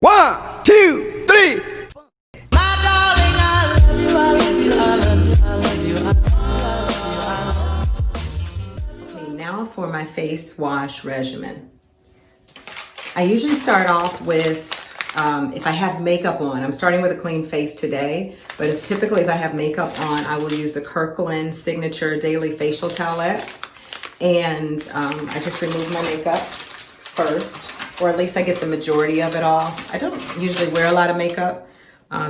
1, 2, 3. Okay, now for my face wash regimen. I usually start off with, if I have makeup on, I'm starting with a clean face today, but typically if I have makeup on, I will use the Kirkland Signature Daily Facial Towelettes. And I just remove my makeup first, or at least I get the majority of it off. I don't usually wear a lot of makeup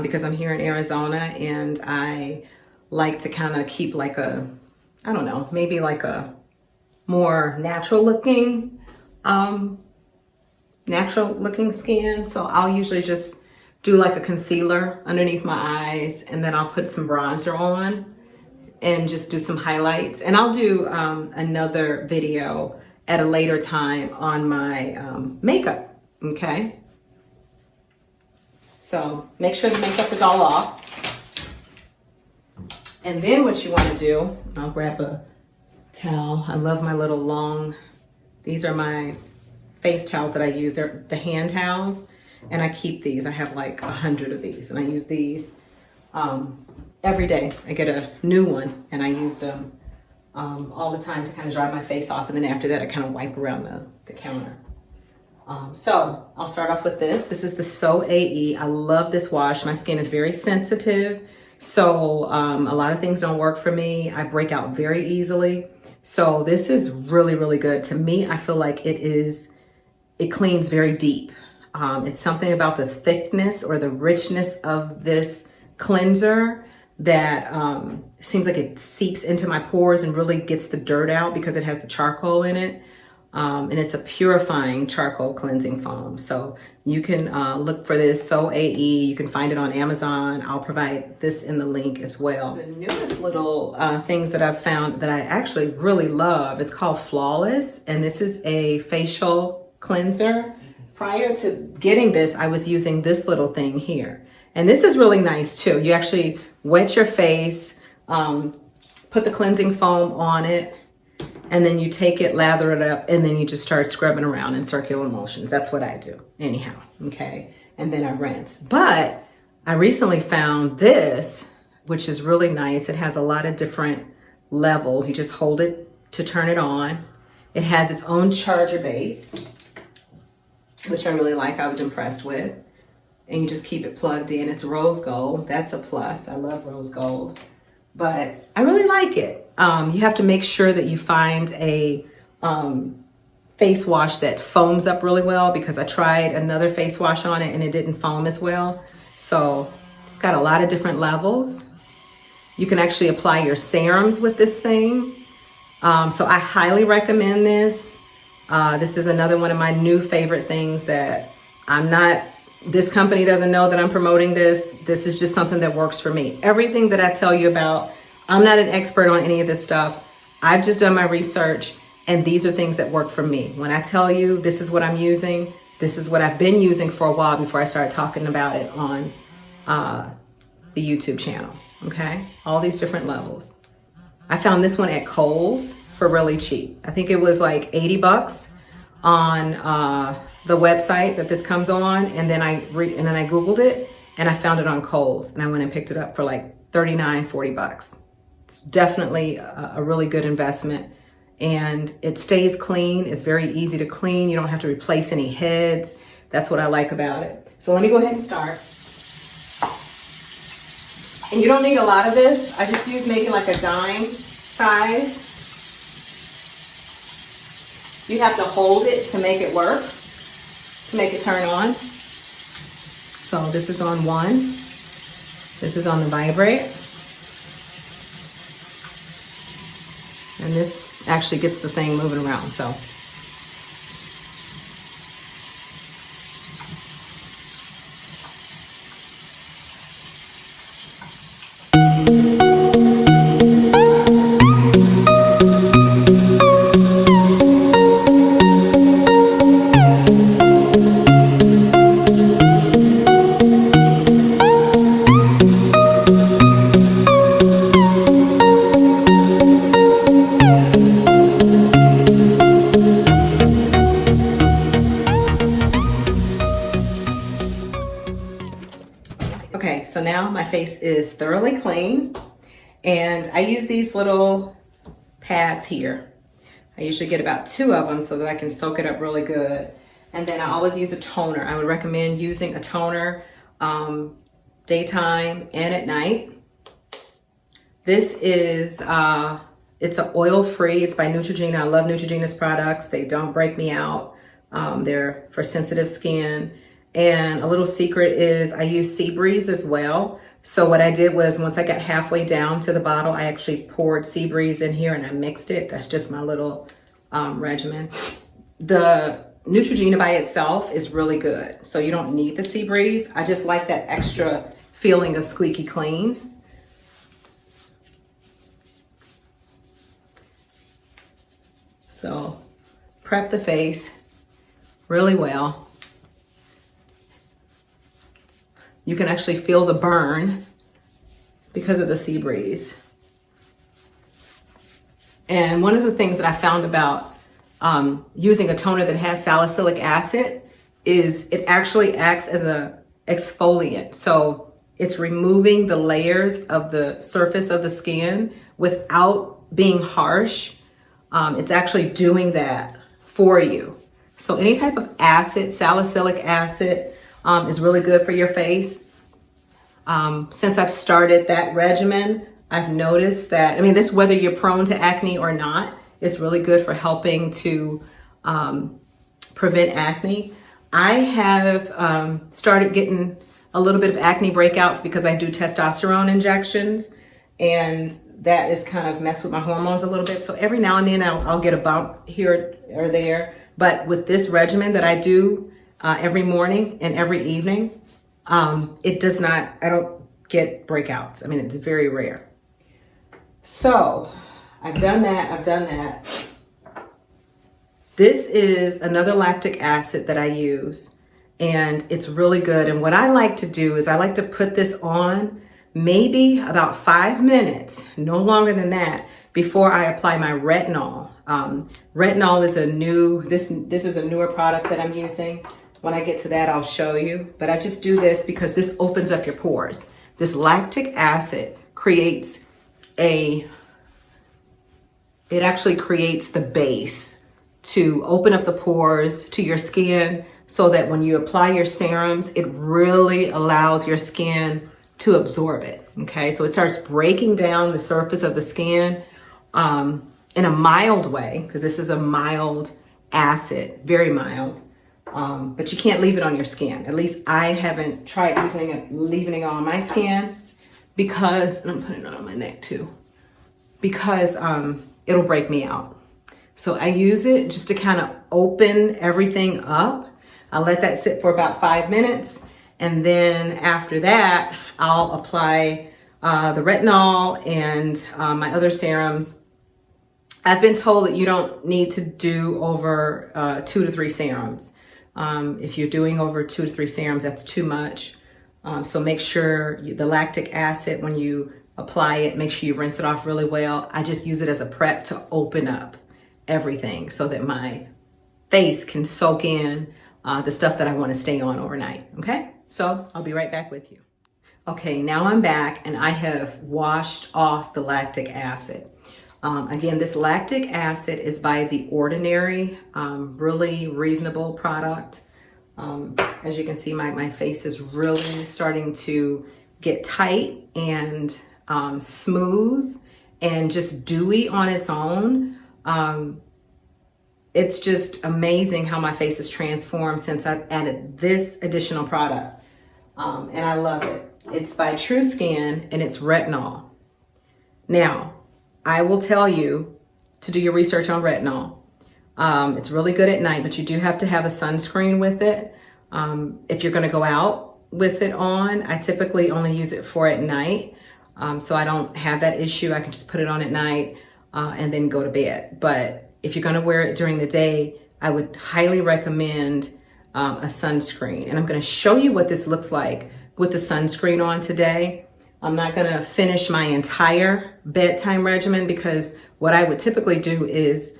because I'm here in Arizona, and I like to kind of keep like a, I don't know, maybe like a more natural looking skin. So I'll usually just do like a concealer underneath my eyes, and then I'll put some bronzer on and just do some highlights. And I'll do another video at a later time on my makeup, okay? So make sure the makeup is all off. And then what you wanna do, I'll grab a towel. I love my little long, these are my face towels that I use. They're the hand towels, and I keep these. I have like 100 of these, and I use these every day. I get a new one, and I use them all the time to kind of dry my face off, and then after that I kind of wipe around the counter. So I'll start off with this. This is the So AE. I love this wash. My skin is very sensitive, so a lot of things don't work for me. I break out very easily. So this is really, really good. To me, I feel like it cleans very deep. It's something about the thickness or the richness of this cleanser that seems like it seeps into my pores and really gets the dirt out because it has the charcoal in it. And it's a purifying charcoal cleansing foam. So you can look for this So AE. You can find it on Amazon. I'll provide this in the link as well. The newest little things that I've found that I actually really love is called Flawless. And this is a facial cleanser. Prior to getting this, I was using this little thing here. And this is really nice too. You actually wet your face, put the cleansing foam on it, and then you take it, lather it up, and then you just start scrubbing around in circular motions. That's what I do anyhow, okay? And then I rinse. But I recently found this, which is really nice. It has a lot of different levels. You just hold it to turn it on. It has its own charger base, which I really like. I was impressed with. And you just keep it plugged in. It's rose gold. That's a plus. I love rose gold. But I really like it. You have to make sure that you find a face wash that foams up really well, because I tried another face wash on it and it didn't foam as well. So it's got a lot of different levels. You can actually apply your serums with this thing. So I highly recommend this. This is another one of my new favorite things that this company doesn't know that I'm promoting this. This is just something that works for me. Everything that I tell you about, I'm not an expert on any of this stuff. I've just done my research, and these are things that work for me. When I tell you this is what I'm using, this is what I've been using for a while before I started talking about it on the YouTube channel, okay? All these different levels. I found this one at Kohl's for really cheap. I think it was like 80 bucks on the website that this comes on, and then I Googled it, and I found it on Kohl's, and I went and picked it up for like 39, 40 bucks. It's definitely a really good investment, and it stays clean. It's very easy to clean. You don't have to replace any heads. That's what I like about it. So let me go ahead and start. And you don't need a lot of this. I just use maybe like a dime size. You have to hold it to make it work, to make it turn on. So this is on 1. This is on the vibrate. And this actually gets the thing moving around, so. Okay, so now my face is thoroughly clean, and I use these little pads here. I usually get about 2 of them so that I can soak it up really good. And then I always use a toner. I would recommend using a toner daytime and at night. This is, it's an oil-free. It's by Neutrogena. I love Neutrogena's products. They don't break me out. They're for sensitive skin. And a little secret is I use Sea Breeze as well. So what I did was once I got halfway down to the bottle, I actually poured Sea Breeze in here and I mixed it. That's just my little regimen. The Neutrogena by itself is really good. So you don't need the Sea Breeze. I just like that extra feeling of squeaky clean. So prep the face really well. You can actually feel the burn because of the Sea Breeze. And one of the things that I found about using a toner that has salicylic acid is it actually acts as a exfoliant. So it's removing the layers of the surface of the skin without being harsh. It's actually doing that for you. So any type of acid, salicylic acid, is really good for your face. Since I've started that regimen, I've noticed that, I mean, this, whether you're prone to acne or not, it's really good for helping to prevent acne. I have started getting a little bit of acne breakouts because I do testosterone injections, and that is kind of messed with my hormones a little bit. So every now and then I'll get a bump here or there. But with this regimen that I do every morning and every evening, it does not, I don't get breakouts. I mean, it's very rare. So I've done that. This is another lactic acid that I use, and it's really good. And what I like to do is I like to put this on maybe about 5 minutes, no longer than that, before I apply my retinol. Retinol is this is a newer product that I'm using. When I get to that, I'll show you. But I just do this because this opens up your pores. This lactic acid it actually creates the base to open up the pores to your skin so that when you apply your serums, it really allows your skin to absorb it. Okay, so it starts breaking down the surface of the skin in a mild way, because this is a mild acid, very mild. But you can't leave it on your skin. At least I haven't tried leaving it on my skin, because, and I'm putting it on my neck too, because it'll break me out. So I use it just to kind of open everything up. I'll let that sit for about 5 minutes. And then after that, I'll apply the retinol and my other serums. I've been told that you don't need to do over 2 to 3 serums. If you're doing over 2 to 3 serums, that's too much. So make sure the lactic acid, when you apply it, make sure you rinse it off really well. I just use it as a prep to open up everything so that my face can soak in the stuff that I want to stay on overnight. Okay, so I'll be right back with you. Okay, now I'm back and I have washed off the lactic acid. Again, this lactic acid is by The Ordinary, really reasonable product. As you can see, my face is really starting to get tight and smooth and just dewy on its own. It's just amazing how my face is transformed since I've added this additional product. And I love it. It's by True Skin and it's retinol. Now, I will tell you to do your research on retinol. It's really good at night, but you do have to have a sunscreen with it. If you're gonna go out with it on, I typically only use it for at night. So I don't have that issue. I can just put it on at night and then go to bed. But if you're gonna wear it during the day, I would highly recommend a sunscreen. And I'm gonna show you what this looks like with the sunscreen on today. I'm not gonna finish my entire bedtime regimen because what I would typically do is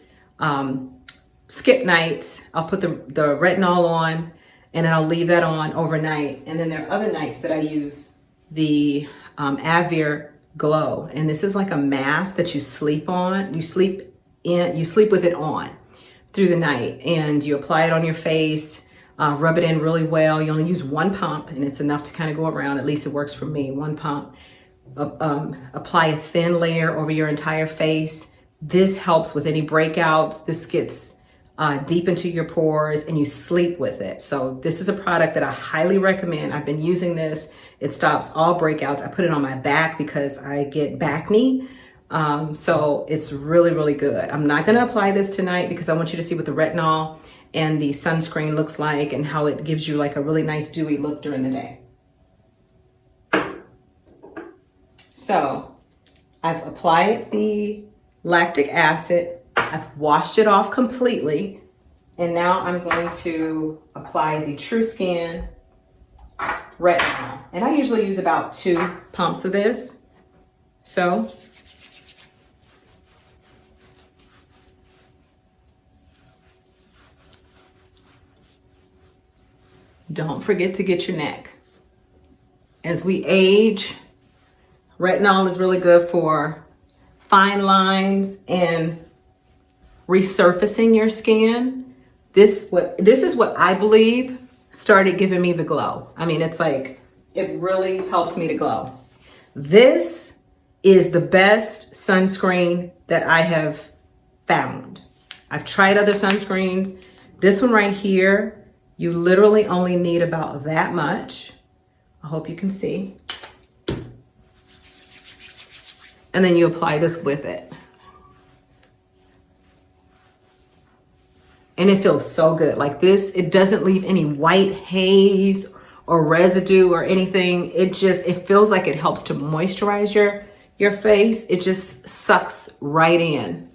skip nights. I'll put the retinol on and then I'll leave that on overnight. And then there are other nights that I use the Avir Glow. And this is like a mask that you sleep on. You sleep with it on through the night, and you apply it on your face, rub it in really well. You only use one pump, and it's enough to kind of go around. At least it works for me. One pump. Apply a thin layer over your entire face. This helps with any breakouts. This gets deep into your pores, and you sleep with it. So this is a product that I highly recommend. I've been using this. It stops all breakouts. I put it on my back because I get back knee. So it's really, really good. I'm not going to apply this tonight because I want you to see what the retinol and the sunscreen looks like and how it gives you like a really nice dewy look during the day. So I've applied the lactic acid. I've washed it off completely. And now I'm going to apply the True Skin retinol. And I usually use about 2 pumps of this. So don't forget to get your neck. As we age, retinol is really good for fine lines and resurfacing your skin. This is what I believe started giving me the glow. I mean, it's like, it really helps me to glow. This is the best sunscreen that I have found. I've tried other sunscreens. This one right here, you literally only need about that much. I hope you can see. And then you apply this with it. And it feels so good. Like this, it doesn't leave any white haze or residue or anything. It feels like it helps to moisturize your face. It just sucks right in.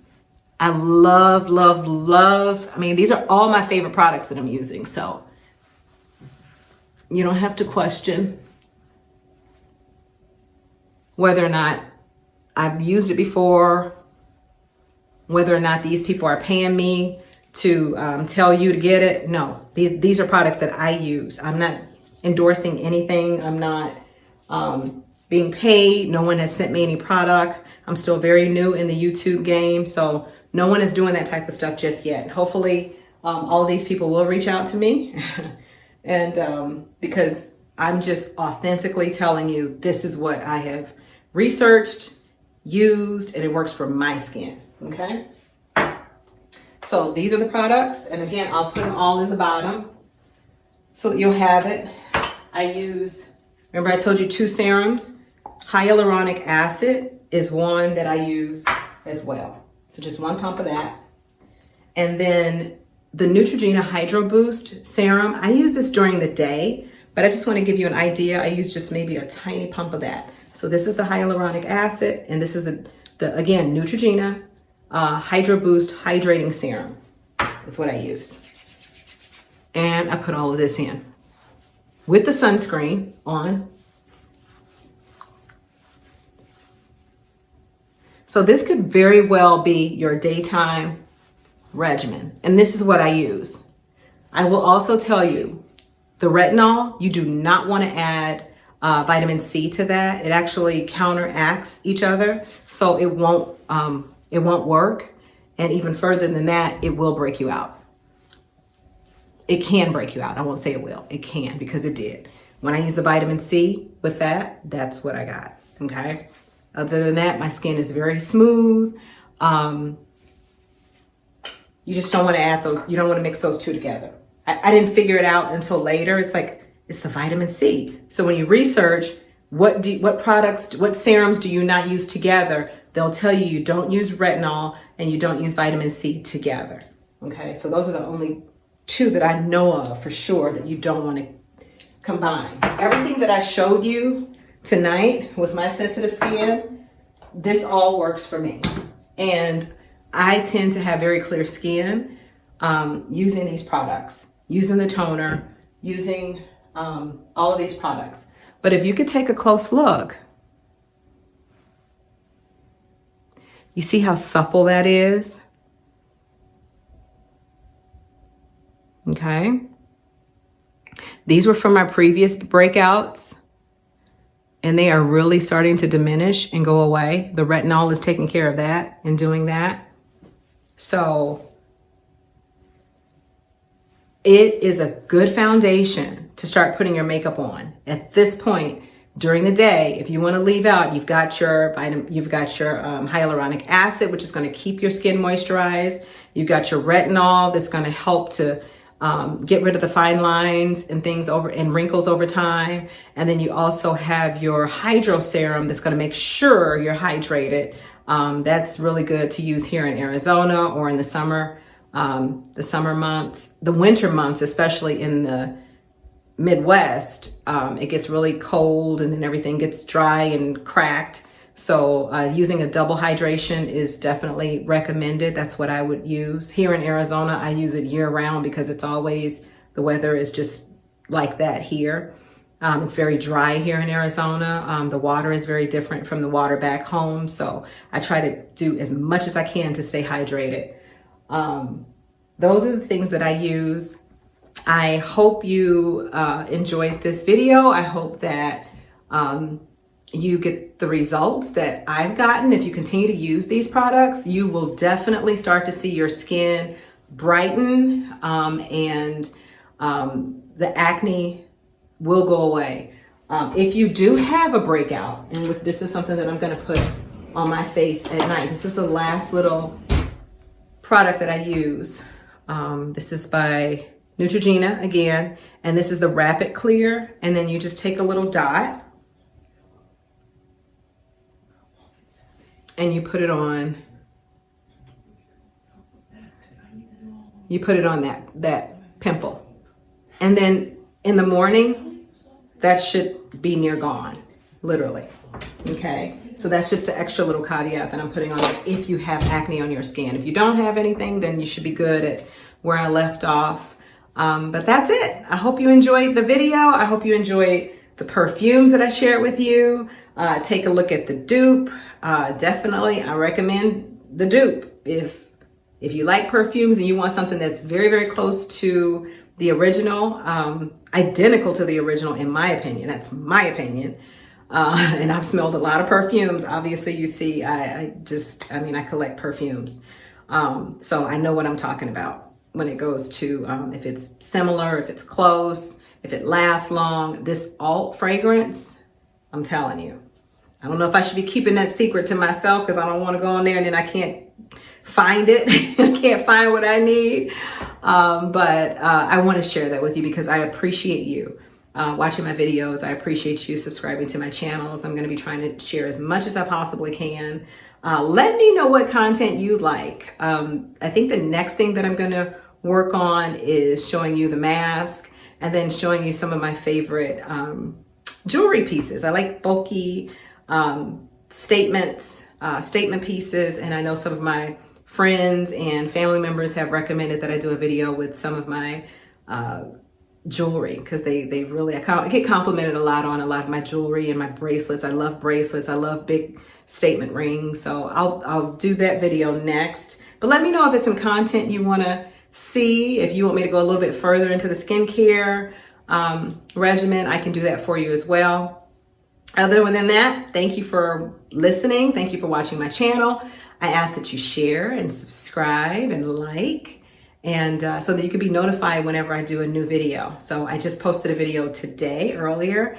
I love, love, love. I mean, these are all my favorite products that I'm using. So you don't have to question whether or not I've used it before, whether or not these people are paying me to tell you to get it. No, these are products that I use. I'm not endorsing anything. I'm not being paid. No one has sent me any product. I'm still very new in the YouTube game. So no one is doing that type of stuff just yet. Hopefully all of these people will reach out to me. And because I'm just authentically telling you, this is what I have researched, used, and it works for my skin. Okay. So these are the products. And again, I'll put them all in the bottom so that you'll have it. Remember I told you 2 serums. Hyaluronic acid is one that I use as well. So just 1 pump of that. And then the Neutrogena Hydro Boost serum. I use this during the day, but I just want to give you an idea. I use just maybe a tiny pump of that. So this is the hyaluronic acid, and this is the again, Neutrogena Hydro Boost Hydrating Serum. That's what I use. And I put all of this in with the sunscreen on. So this could very well be your daytime regimen. And this is what I use. I will also tell you, the retinol, you do not want to add vitamin C to that. It actually counteracts each other. So it won't work. And even further than that, it will break you out. It can break you out. I won't say it will. It can, because it did. When I use the vitamin C with that, that's what I got. Okay. Other than that, my skin is very smooth. You just don't want to add those. You don't want to mix those 2 together. I didn't figure it out until later. It's like, it's the vitamin C. So when you research what serums do you not use together, they'll tell you you don't use retinol and you don't use vitamin C together. Okay, so those are the only 2 that I know of for sure that you don't want to combine. Everything that I showed you tonight with my sensitive skin, this all works for me. And I tend to have very clear skin using these products, using the toner, using all of these products. But if you could take a close look, you see how supple that is? Okay. These were from my previous breakouts. and they are really starting to diminish and go away. The retinol is taking care of that and doing that. So it is a good foundation to start putting your makeup on. At this point during the day, if you want to leave out, you've got your hyaluronic acid, which is going to keep your skin moisturized. You've got your retinol that's going to help to get rid of the fine lines and things and wrinkles over time. And then you also have your hydro serum that's going to make sure you're hydrated. That's really good to use here in Arizona or in the summer months, the winter months, especially in the Midwest. It gets really cold and then everything gets dry and cracked. So using a double hydration is definitely recommended. That's what I would use. Here in Arizona, I use it year round because the weather is just like that here. It's very dry here in Arizona. The water is very different from the water back home. So I try to do as much as I can to stay hydrated. Those are the things that I use. I hope you enjoyed this video. I hope that you get the results that I've gotten. If you continue to use these products, you will definitely start to see your skin brighten, and the acne will go away. If you do have a breakout, and this is something that I'm going to put on my face at night. This is the last little product that I use. This is by Neutrogena again, and this is the Rapid Clear. And then you just take a little dot and you put it on. You put it on that pimple, and then in the morning, that should be near gone, literally. Okay, so that's just an extra little caveat that I'm putting on it if you have acne on your skin. If you don't have anything, then you should be good at where I left off. But that's it. I hope you enjoyed the video. I hope you enjoyed the perfumes that I shared with you. Take a look at the dupe. Definitely, I recommend the dupe. If you like perfumes and you want something that's very, very close to the original, identical to the original, in my opinion. That's my opinion. And I've smelled a lot of perfumes. Obviously, you see, I collect perfumes. So I know what I'm talking about when it goes to, if it's similar, if it's close, if it lasts long. This alt fragrance, I'm telling you, I don't know if I should be keeping that secret to myself because I don't want to go in there and then I can't find it. I can't find what I need. But I want to share that with you because I appreciate you watching my videos. I appreciate you subscribing to my channels. I'm going to be trying to share as much as I possibly can. Let me know what content you like. I think the next thing that I'm going to work on is showing you the mask and then showing you some of my favorite jewelry pieces. I like bulky statement pieces, and I know some of my friends and family members have recommended that I do a video with some of my jewelry because they really, I get complimented a lot on a lot of my jewelry and my bracelets. I love bracelets. I love big statement rings. So I'll do that video next. But let me know if it's some content you want to see. If you want me to go a little bit further into the skincare regimen, I can do that for you as well. Other than that, thank you for listening. Thank you for watching my channel. I ask that you share and subscribe and like, and so that you can be notified whenever I do a new video. So I just posted a video today earlier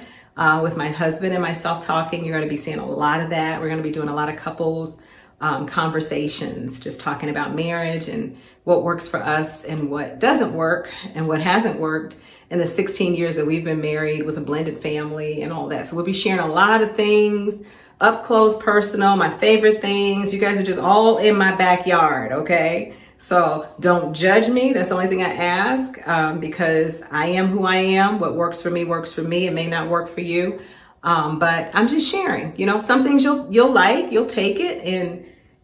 with my husband and myself talking. You're going to be seeing a lot of that. We're going to be doing a lot of couples conversations, just talking about marriage and what works for us and what doesn't work and what hasn't worked in the 16 years that we've been married with a blended family and all that. So we'll be sharing a lot of things, up close, personal, my favorite things. You guys are just all in my backyard, okay? So don't judge me. That's the only thing I ask, because I am who I am. What works for me works for me. It may not work for you, but I'm just sharing. You know, some things you'll like, you'll take it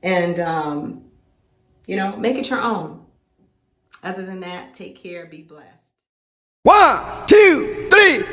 and you know, make it your own. Other than that, take care, be blessed. 1, 2, 3.